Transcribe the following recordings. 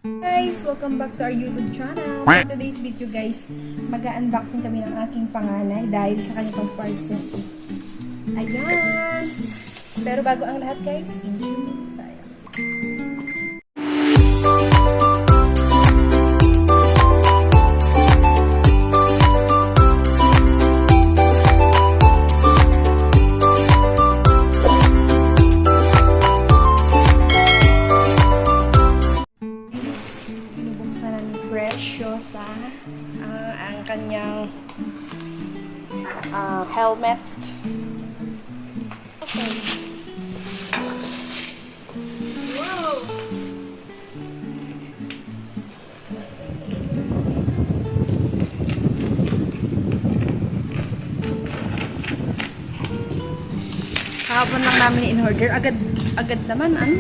Guys, welcome back to our YouTube channel. For today's video guys, mag-unboxing kami ng aking panganay dahil sa kanyang parcel. Ayan! Pero bago ang lahat guys, intro tayo. Preciosa ang kanyang helmet. Okay. Wow! Kahapon lang namin in-order. Agad naman. Ano?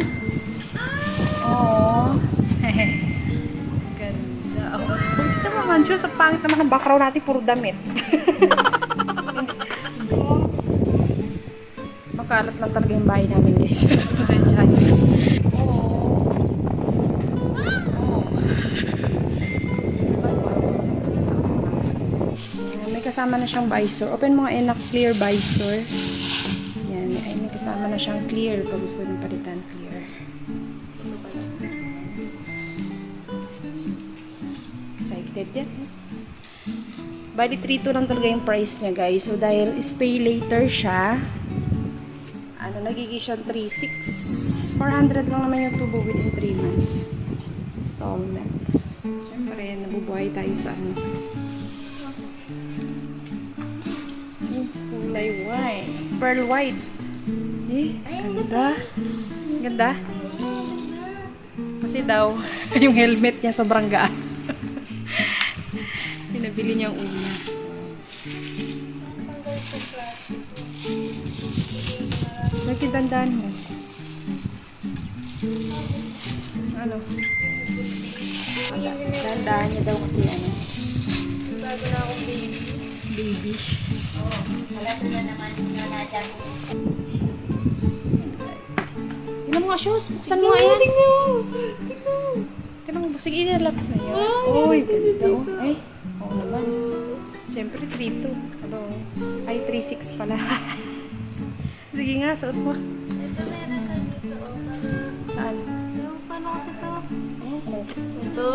Oh. Ito naman siya, sa pangit naman ang background natin, puro damit. Makalat lang talaga yung bahay namin guys. Pasensya niyo. May kasama na siyang visor. Open mo nga enak, clear visor. Yan, ay may kasama na siyang clear. Pag gusto nyo palitan, clear. Excited yan. Bali 3.2 lang talaga yung price niya guys. So dahil pay later siya, ano, nagiging siya 3.6. 400 lang naman yung tubo within 3 months. Installment. Siyempre, nabubuhay tayo sa ano. Yung kulay white. Pearl white. Eh, ganda. Ganda. Kasi daw, yung helmet niya sobrang gaan. Pinabili niya ang una. Nagtitandaan mo. Ano? Tandaan niya daw kasi ano. Bago na akong baby. Baby? Oo. Wala ko na naman yung nanadyan ko. Tingnan mo nga shoes. Buksan mo nga yan. Tingnan mo. Tingnan mo. Sige, ilalap na yan. Uy, ganda oh. Ay. Oo naman. Siyempre, 3.2. Ano? Ay, 3.6 pala. Sige nga, suot mo. Ito meron na dito. Saan? Paano kasi ito? Okay. Ito,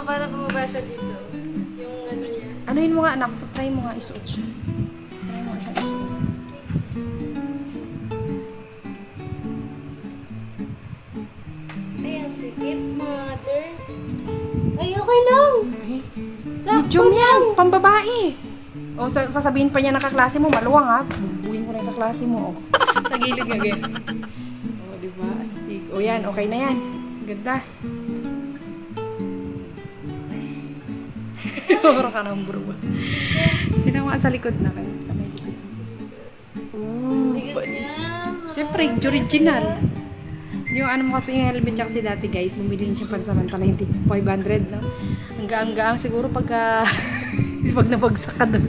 para bumaba siya dito. Yung ano niya. Ano yun mo nga, anak? So, try mo nga isuot siya. Try mo siya isuot. Ay, ang sikip, mother. Ay, okay lang. Okay. Sakto Medium yan, lang. pambabae. O, sasabihin pa niya na kaklase mo, maluwang ha. Bubuhin ko na yung kaklase mo. O. Sa gilid nga ganyan. O, diba? Astig. O yan, okay na yan. Ganda. Puro ka ng bro. Ginawa sa likod na kayo. Sa may likod. Sikip niya. Siyempre, original. Yung ano mo kasi yung helmet niya kasi dati guys, bumili niya siya pansamantala hindi 500 no. Ang gaang-gaang siguro pagka pag nabagsak ka doon.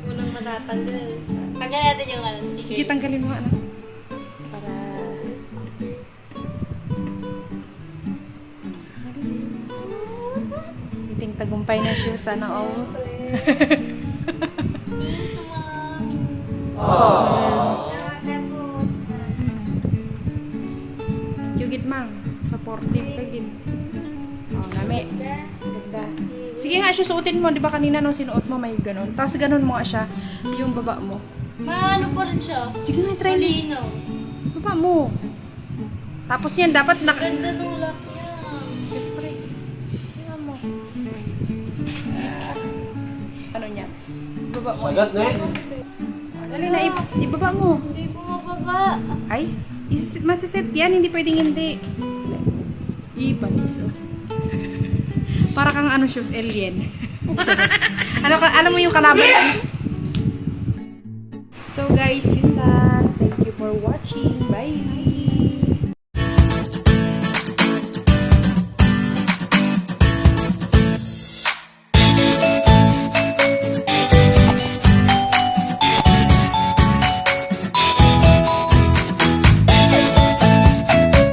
Unang matatanggal. Tanggal natin yung ano. Sige, tanggalin mo ano. Para iting tagumpay na siya sana all. Yugit mang, supportive ka gid. Oh, nami. Ganda. Sige nga, susuotin mo. Di ba kanina nung sinuot mo may ganun. Tapos ganun mo nga siya, yung baba mo. Maano pa rin siya. Sige nga, try mo. Malinaw. Baba mo. Tapos yan, dapat Ganda nung lock niya. Siyempre. Tingnan mo. Ano niya? Baba mo. Sagat na eh. Dali na, ibaba mo. Hindi bumababa. Ay, masiset yan. Hindi pwedeng hindi. Ipanis. Para kang ano shoes, alien. Alam mo yung kalaban. So guys, yun lang. Thank you for watching. Bye.